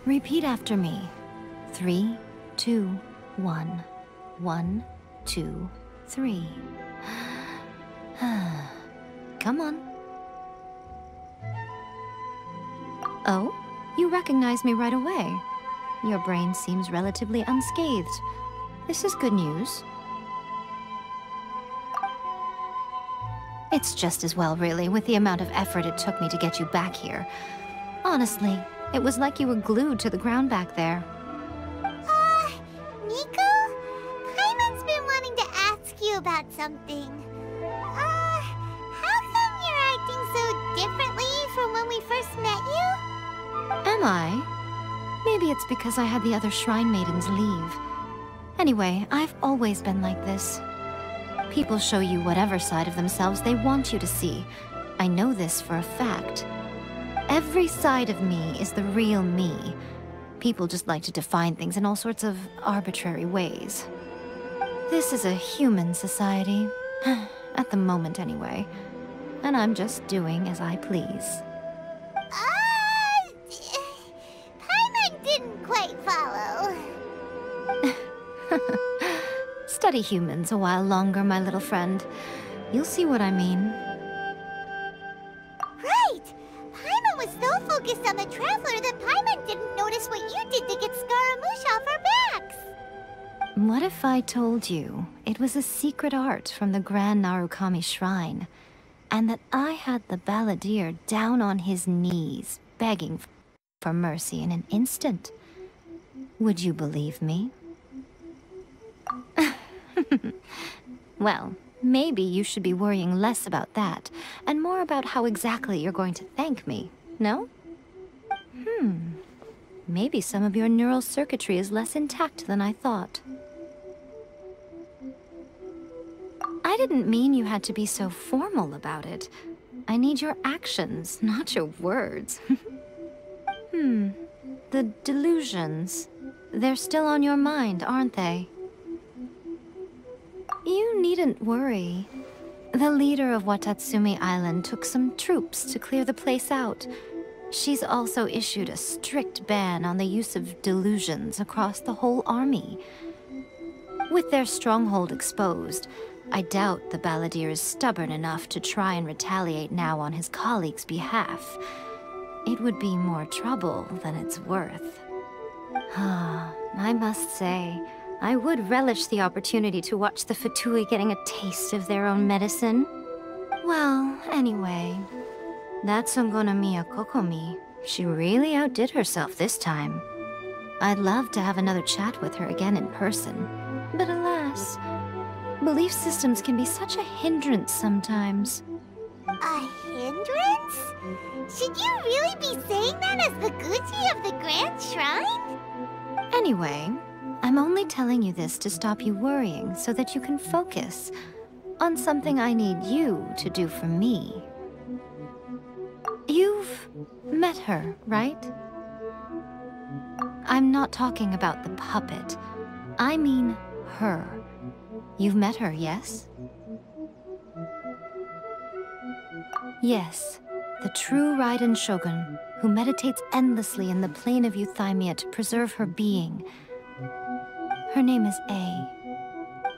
Repeat after me. 3, 2, 1. 1, 2, 3. Come on. Oh, you recognize me right away. Your brain seems relatively unscathed. This is good news. It's just as well, really, with the amount of effort it took me to get you back here. Honestly, it was like you were glued to the ground back there. Nico? Paimon's been wanting to ask you about something. How come you're acting so differently from when we first met you? Am I? Maybe it's because I had the other Shrine Maidens leave. Anyway, I've always been like this. People show you whatever side of themselves they want you to see. I know this for a fact. Every side of me is the real me. People just like to define things in all sorts of arbitrary ways. This is a human society. At the moment, anyway. And I'm just doing as I please. Paimon didn't quite follow. Study humans a while longer, my little friend. You'll see what I mean. Right! Paimon was so focused on the Traveler that Paimon didn't notice what you did to get Scaramouche off our backs. What if I told you it was a secret art from the Grand Narukami Shrine, and that I had the balladeer down on his knees, begging for mercy in an instant? Would you believe me? Well, maybe you should be worrying less about that, and more about how exactly you're going to thank me, no? Maybe some of your neural circuitry is less intact than I thought. I didn't mean you had to be so formal about it. I need your actions, not your words. The delusions. They're still on your mind, aren't they? You needn't worry. The leader of Watatsumi Island took some troops to clear the place out. She's also issued a strict ban on the use of delusions across the whole army. With their stronghold exposed, I doubt the balladeer is stubborn enough to try and retaliate now on his colleagues' behalf. It would be more trouble than it's worth. I must say, I would relish the opportunity to watch the Fatui getting a taste of their own medicine. Well, anyway, that Songonomiya Kokomi, she really outdid herself this time. I'd love to have another chat with her again in person, but alas, belief systems can be such a hindrance sometimes. A hindrance? Should you really be saying that as the Gucci of the Grand Shrine? Anyway, I'm only telling you this to stop you worrying so that you can focus on something I need you to do for me. You've met her, right? I'm not talking about the puppet. I mean her. You've met her, yes? Yes, the true Raiden Shogun, who meditates endlessly in the plane of Euthymia to preserve her being. Her name is A.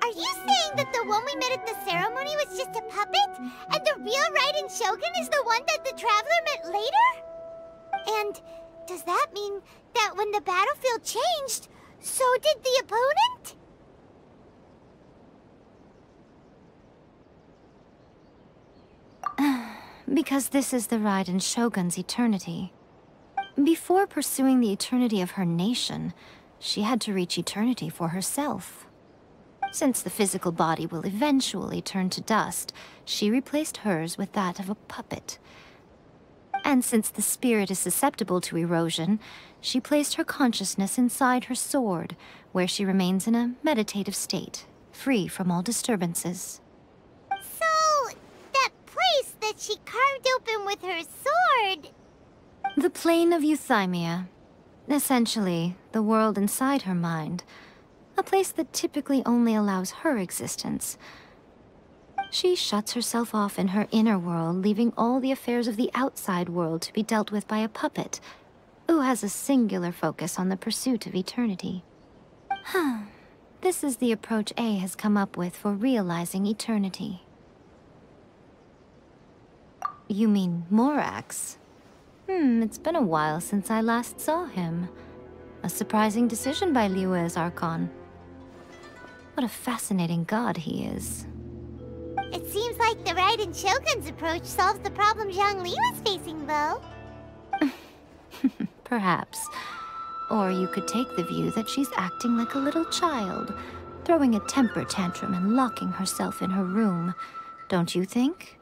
Are you saying that the one we met at the ceremony was just a puppet? And the real Raiden Shogun is the one that the Traveler met later? And does that mean that when the battlefield changed, so did the opponent? Because this is the Raiden Shogun's eternity. Before pursuing the eternity of her nation, she had to reach eternity for herself. Since the physical body will eventually turn to dust, she replaced hers with that of a puppet. And since the spirit is susceptible to erosion, she placed her consciousness inside her sword, where she remains in a meditative state, free from all disturbances. So, that place that she carved open with her sword... The plane of Euthymia. Essentially, the world inside her mind. A place that typically only allows her existence. She shuts herself off in her inner world, leaving all the affairs of the outside world to be dealt with by a puppet. who has a singular focus on the pursuit of eternity. This is the approach A has come up with for realizing eternity. You mean Morax? It's been a while since I last saw him. A surprising decision by Liyue's Archon. What a fascinating god he is. It seems like the Raiden Shogun's approach solves the problem Zhongli was facing, though. Perhaps. Or you could take the view that she's acting like a little child, throwing a temper tantrum and locking herself in her room. Don't you think?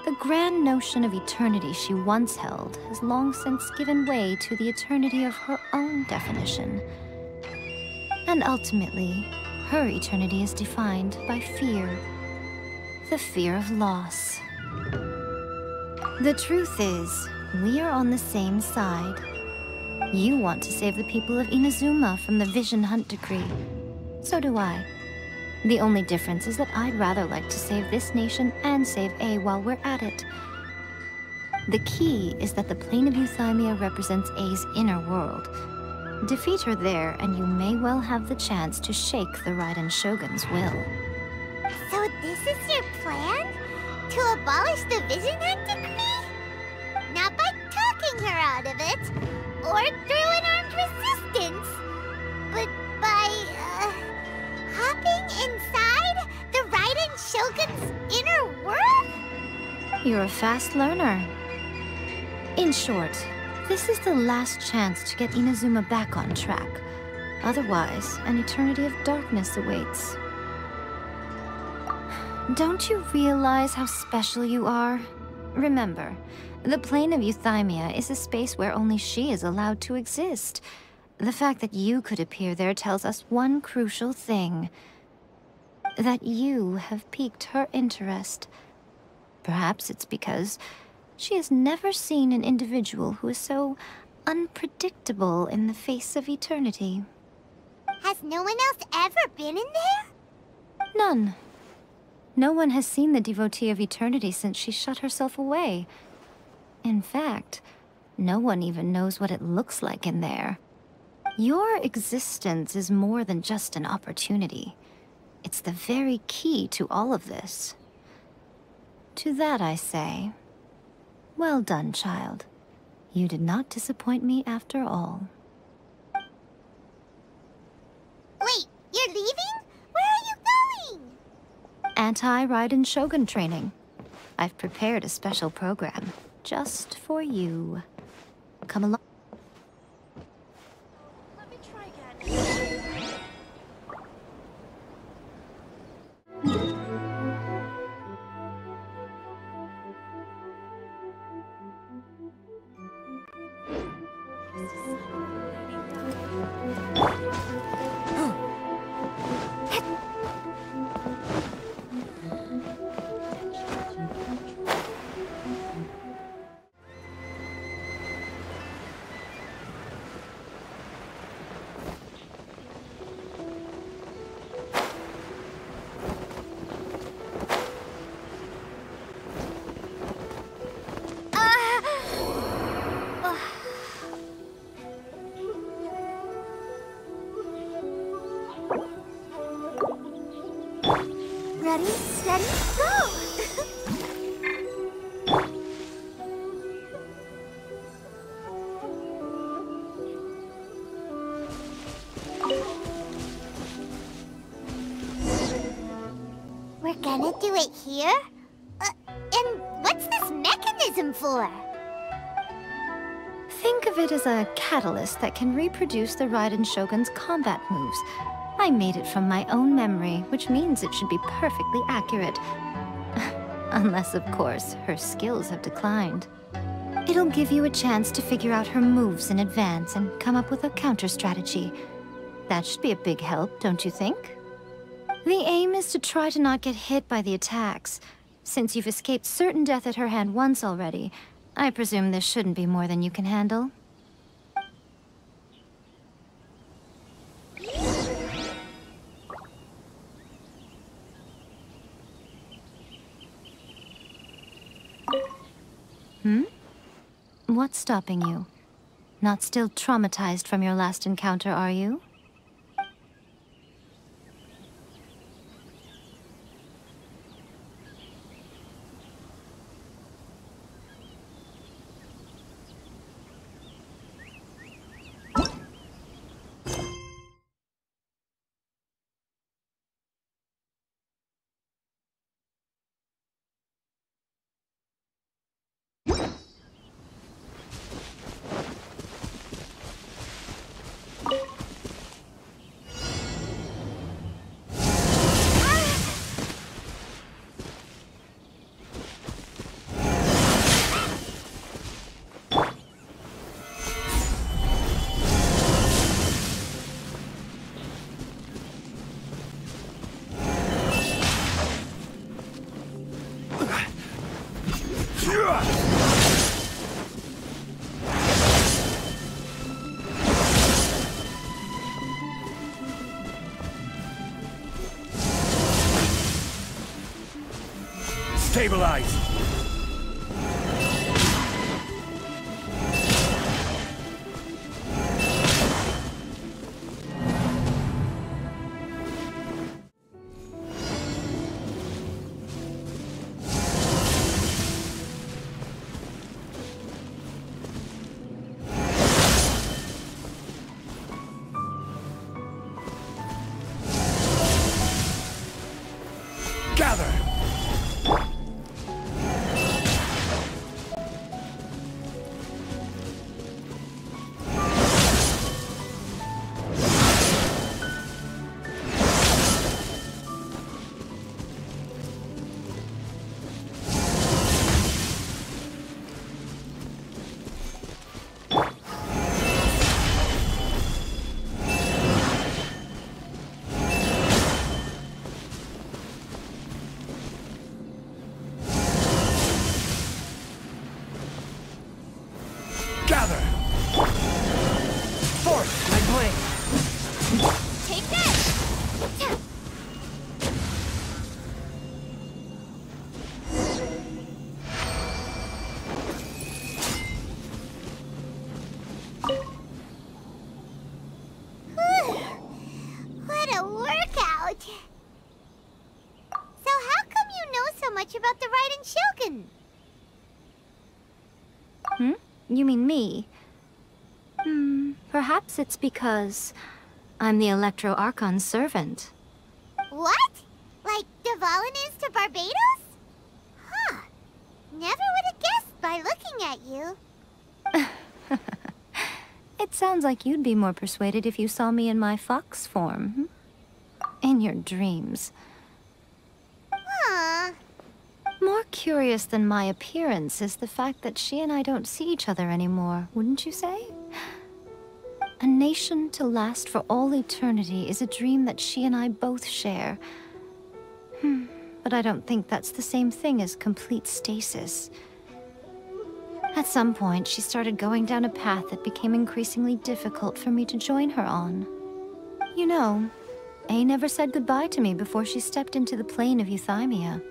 The grand notion of eternity she once held has long since given way to the eternity of her own definition. And ultimately, her eternity is defined by fear. The fear of loss. The truth is, we are on the same side. You want to save the people of Inazuma from the Vision Hunt decree. So do I. The only difference is that I'd rather like to save this nation and save A while we're at it. The key is that the plane of Euthymia represents A's inner world. Defeat her there, and you may well have the chance to shake the Raiden Shogun's will. So this is your plan? To abolish the Vision Hunt decree? Not by talking her out of it, or through an armed resistance, but by, hopping inside the Raiden Shogun's inner world? You're a fast learner. In short, this is the last chance to get Inazuma back on track. Otherwise, an eternity of darkness awaits. Don't you realize how special you are? Remember, the plane of Euthymia is a space where only she is allowed to exist. The fact that you could appear there tells us one crucial thing. That you have piqued her interest. Perhaps it's because she has never seen an individual who is so unpredictable in the face of eternity. Has no one else ever been in there? None. No one has seen the devotee of eternity since she shut herself away. In fact, no one even knows what it looks like in there. Your existence is more than just an opportunity. It's the very key to all of this. To that I say, well done, child. You did not disappoint me after all. Wait, you're leaving? Where are you going? Anti-Raiden Shogun training. I've prepared a special program just for you. Come along. Let me try again. Ready, steady, go! We're gonna do it here? And what's this mechanism for? Think of it as a catalyst that can reproduce the Raiden Shogun's combat moves. I made it from my own memory, which means it should be perfectly accurate. Unless, of course, her skills have declined. It'll give you a chance to figure out her moves in advance and come up with a counter strategy. That should be a big help, don't you think? The aim is to try to not get hit by the attacks. Since you've escaped certain death at her hand once already, I presume this shouldn't be more than you can handle. What's stopping you? Not still traumatized from your last encounter, are you? Stabilize! Gather! Gather! Force my blade! Take that! What a workout! So how come you know so much about the Raiden Shogun? You mean me? Perhaps it's because I'm the Electro Archon's servant. What? Like Dvalin is to Barbados? Huh. Never would have guessed by looking at you. It sounds like you'd be more persuaded if you saw me in my fox form. In your dreams. Aw. More curious than my appearance is the fact that she and I don't see each other anymore, wouldn't you say? A nation to last for all eternity is a dream that she and I both share. But I don't think that's the same thing as complete stasis. At some point, she started going down a path that became increasingly difficult for me to join her on. You know, A never said goodbye to me before she stepped into the plane of Euthymia.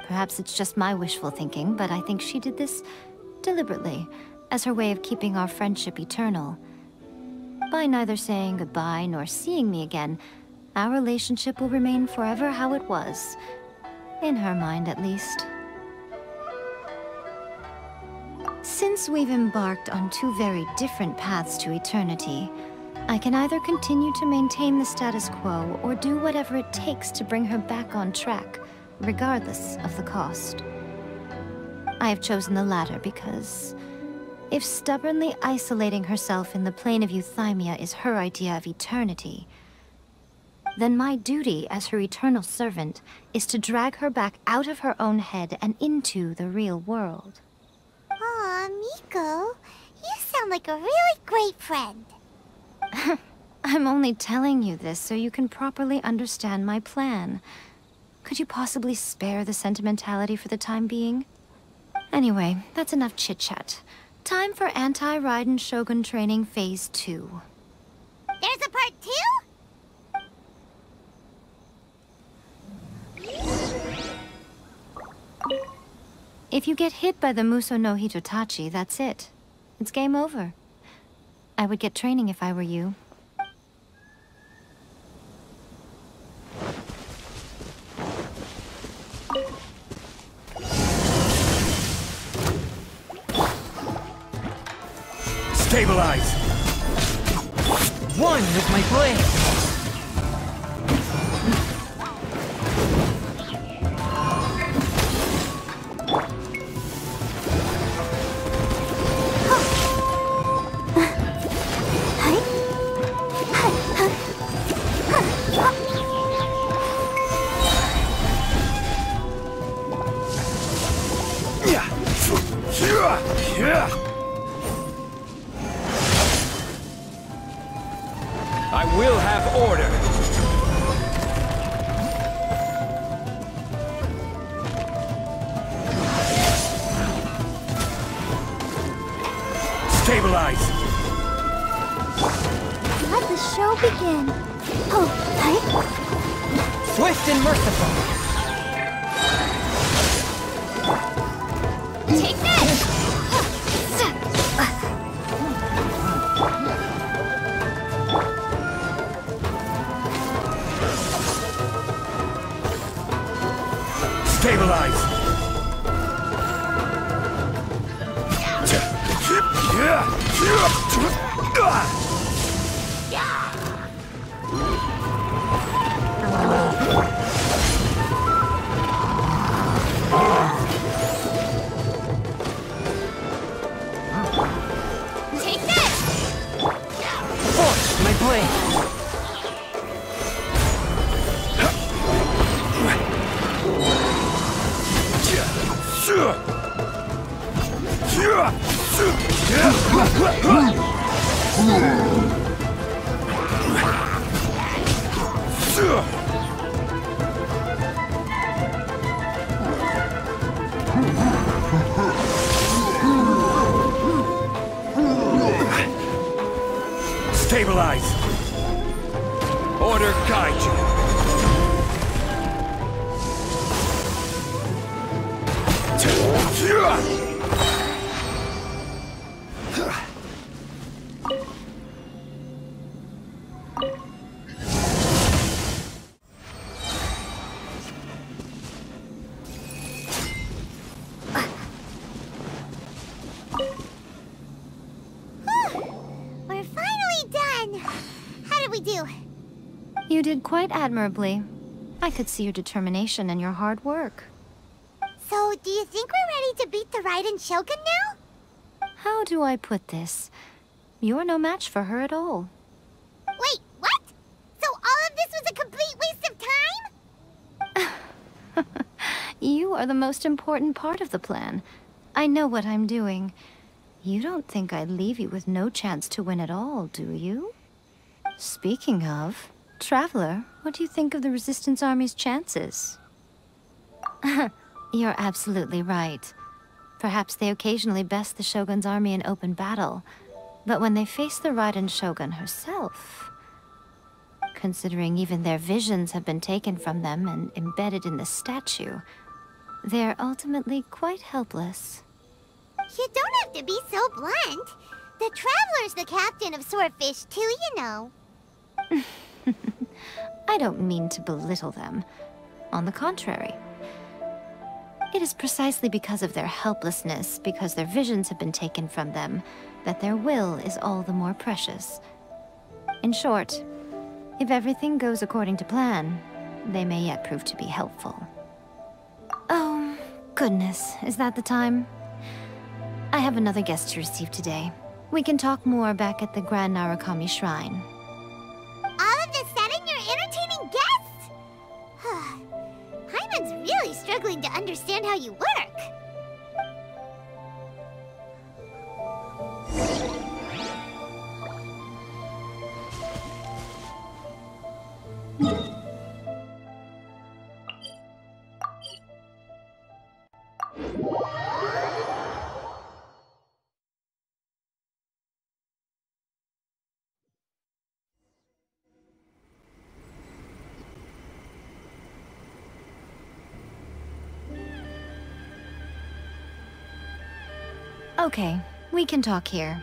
Perhaps it's just my wishful thinking, but I think she did this deliberately, as her way of keeping our friendship eternal. By neither saying goodbye nor seeing me again, our relationship will remain forever how it was. In her mind, at least. Since we've embarked on two very different paths to eternity, I can either continue to maintain the status quo or do whatever it takes to bring her back on track, regardless of the cost. I have chosen the latter because if stubbornly isolating herself in the plane of Euthymia is her idea of eternity, then my duty as her eternal servant is to drag her back out of her own head and into the real world. Aw, Miko, you sound like a really great friend. I'm only telling you this so you can properly understand my plan. Could you possibly spare the sentimentality for the time being? Anyway, that's enough chit-chat. Time for Anti-Raiden Shogun Training Phase 2. There's a part 2? If you get hit by the Muso no Hitotachi, that's it. It's game over. I would get training if I were you. Stabilize! One with my blade! I will have order! Stabilize! Let the show begin. Oh, Swift and merciful! take this! Stabilize! Take this! Force my blade! Stabilize! Order guide you! We're finally done! How did we do? You did quite admirably. I could see your determination and your hard work. So, do you think we're ready to beat the Raiden Shogun now? How do I put this? You're no match for her at all. Wait, what? So all of this was a complete waste of time? You are the most important part of the plan. I know what I'm doing. You don't think I'd leave you with no chance to win at all, do you? Speaking of, Traveler, what do you think of the Resistance Army's chances? You're absolutely right. Perhaps they occasionally best the Shogun's army in open battle, but when they face the Raiden Shogun herself... Considering even their visions have been taken from them and embedded in the statue, they're ultimately quite helpless. You don't have to be so blunt. The Traveler's the captain of Swordfish too, you know. I don't mean to belittle them. On the contrary. It is precisely because of their helplessness, because their visions have been taken from them, that their will is all the more precious. In short, if everything goes according to plan, they may yet prove to be helpful. Oh, goodness, is that the time? I have another guest to receive today. We can talk more back at the Grand Narukami Shrine. All of this sudden, you're entertaining guests? Hyman's really struggling to understand how you work. Okay, we can talk here.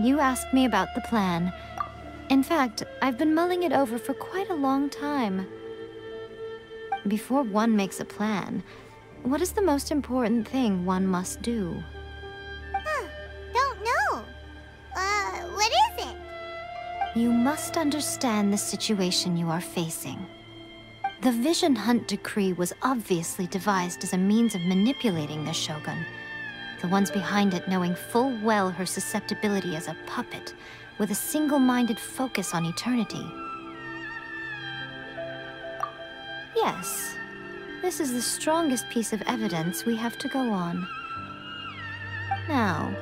You asked me about the plan. In fact, I've been mulling it over for quite a long time. Before one makes a plan, what is the most important thing one must do? Don't know. What is it? You must understand the situation you are facing. The Vision Hunt Decree was obviously devised as a means of manipulating the Shogun. The ones behind it knowing full well her susceptibility as a puppet, with a single-minded focus on eternity. Yes, this is the strongest piece of evidence we have to go on. Now,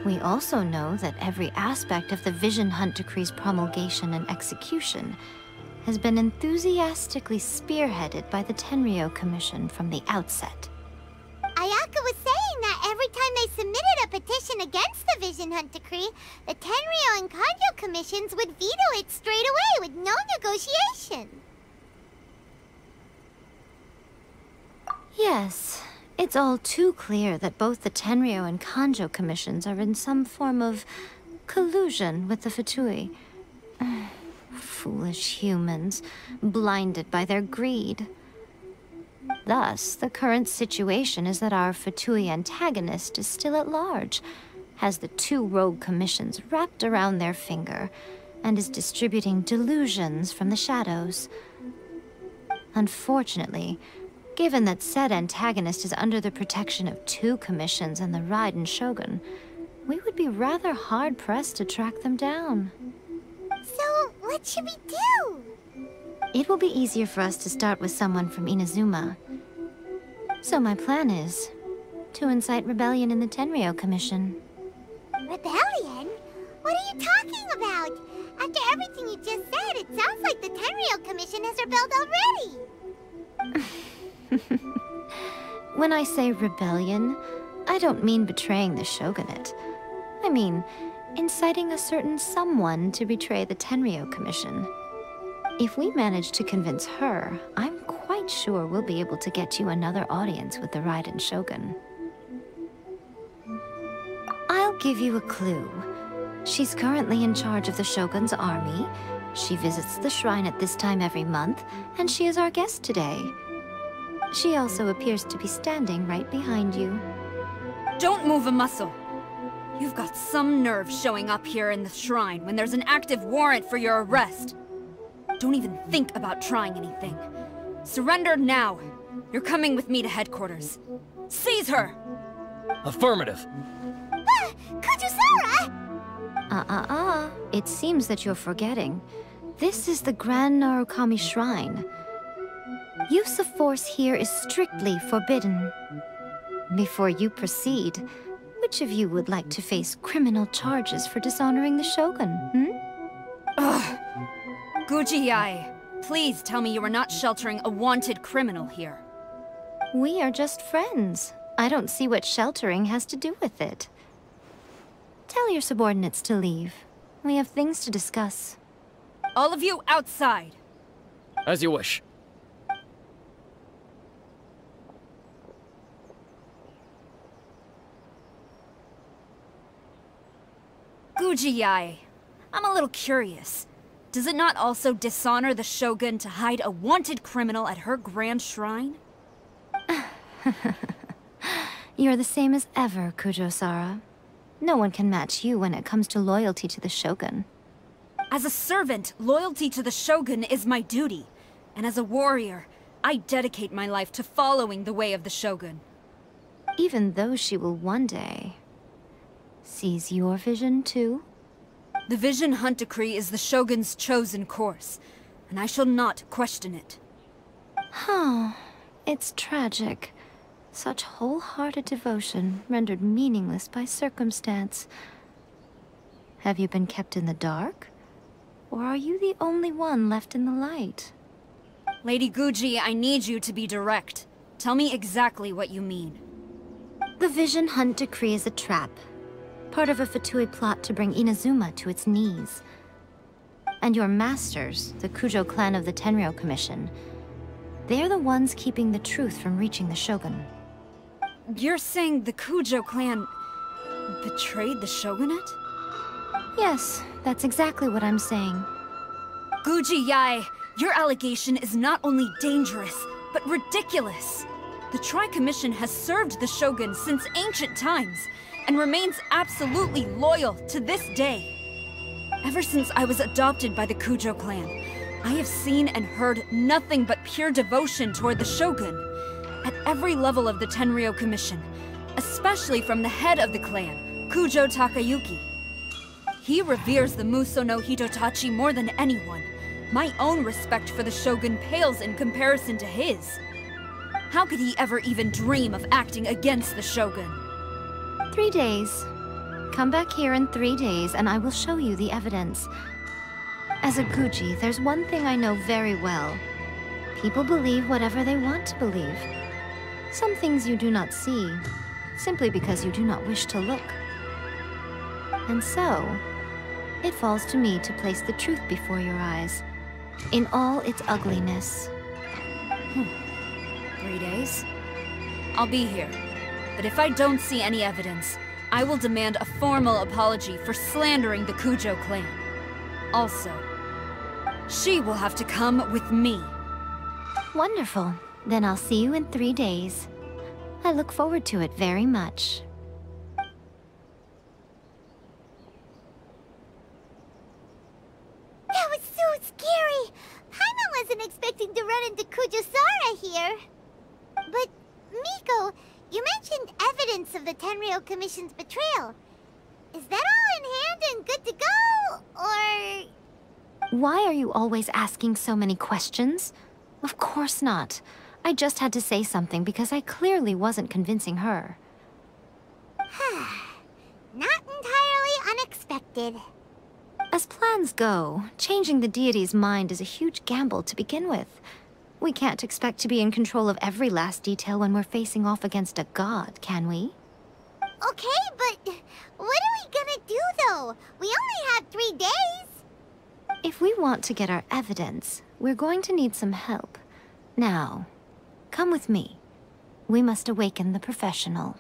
we also know that every aspect of the Vision Hunt Decree's promulgation and execution has been enthusiastically spearheaded by the Tenryou Commission from the outset. Ayaka was saying that every time they submitted a petition against the Vision Hunt Decree, the Tenryou and Kanjo commissions would veto it straight away with no negotiation. Yes, it's all too clear that both the Tenryou and Kanjo commissions are in some form of collusion with the Fatui. Foolish humans, blinded by their greed. Thus, the current situation is that our Fatui antagonist is still at large, has the two rogue commissions wrapped around their finger, and is distributing delusions from the shadows. Unfortunately, given that said antagonist is under the protection of two commissions and the Raiden Shogun, we would be rather hard-pressed to track them down. So, what should we do? It will be easier for us to start with someone from Inazuma. So my plan is to incite rebellion in the Tenryou Commission. Rebellion? What are you talking about? After everything you just said, it sounds like the Tenryou Commission has rebelled already. When I say rebellion, I don't mean betraying the shogunate. I mean inciting a certain someone to betray the Tenryou Commission. If we manage to convince her, I'm quite sure we'll be able to get you another audience with the Raiden Shogun. I'll give you a clue. She's currently in charge of the Shogun's army. She visits the shrine at this time every month, and she is our guest today. She also appears to be standing right behind you. Don't move a muscle. You've got some nerve showing up here in the shrine when there's an active warrant for your arrest. Don't even think about trying anything. Surrender now. You're coming with me to headquarters. Seize her! Affirmative. Kujusara! It seems that you're forgetting. This is the Grand Narukami Shrine. Use of force here is strictly forbidden. Before you proceed, which of you would like to face criminal charges for dishonoring the Shogun, Ugh. Guji-ai, please tell me you are not sheltering a wanted criminal here. We are just friends. I don't see what sheltering has to do with it. Tell your subordinates to leave. We have things to discuss. All of you outside! As you wish. Guji-ai, I'm a little curious. Does it not also dishonor the Shogun to hide a wanted criminal at her grand shrine? You're the same as ever, Kujo-sara. No one can match you when it comes to loyalty to the Shogun. As a servant, loyalty to the Shogun is my duty. And as a warrior, I dedicate my life to following the way of the Shogun. Even though she will one day seize your vision too? The Vision Hunt Decree is the Shogun's chosen course, and I shall not question it. It's tragic. Such wholehearted devotion rendered meaningless by circumstance. Have you been kept in the dark? Or are you the only one left in the light? Lady Guji, I need you to be direct. Tell me exactly what you mean. The Vision Hunt Decree is a trap. Part of a Fatui plot to bring Inazuma to its knees. And your masters, the Kujo clan of the Tenryou Commission, they're the ones keeping the truth from reaching the Shogun. You're saying the Kujo clan betrayed the Shogunate? Yes, that's exactly what I'm saying. Guji Yae, your allegation is not only dangerous, but ridiculous. The Tri-Commission has served the Shogun since ancient times, and remains absolutely loyal to this day. Ever since I was adopted by the Kujo clan, I have seen and heard nothing but pure devotion toward the Shogun. At every level of the Tenryou Commission, especially from the head of the clan, Kujo Takayuki. He reveres the Muso no Hitotachi more than anyone. My own respect for the Shogun pales in comparison to his. How could he ever even dream of acting against the Shogun? 3 days. Come back here in 3 days and I will show you the evidence. As a Guji, there's one thing I know very well. People believe whatever they want to believe. Some things you do not see, simply because you do not wish to look. And so, it falls to me to place the truth before your eyes, in all its ugliness. 3 days? I'll be here. But if I don't see any evidence, I will demand a formal apology for slandering the Kujo clan. Also, she will have to come with me. Wonderful. Then I'll see you in 3 days. I look forward to it very much. That was so scary! Paimon wasn't expecting to run into Kujosara here. But, Miko, you mentioned evidence of the Tenryou Commission's betrayal. Is that all in hand and good to go, or...? Why are you always asking so many questions? Of course not. I just had to say something because I clearly wasn't convincing her. Not entirely unexpected. As plans go, changing the deity's mind is a huge gamble to begin with. We can't expect to be in control of every last detail when we're facing off against a god, can we? Okay, but what are we gonna do, though? We only have 3 days! If we want to get our evidence, we're going to need some help. Now, come with me. We must awaken the professional.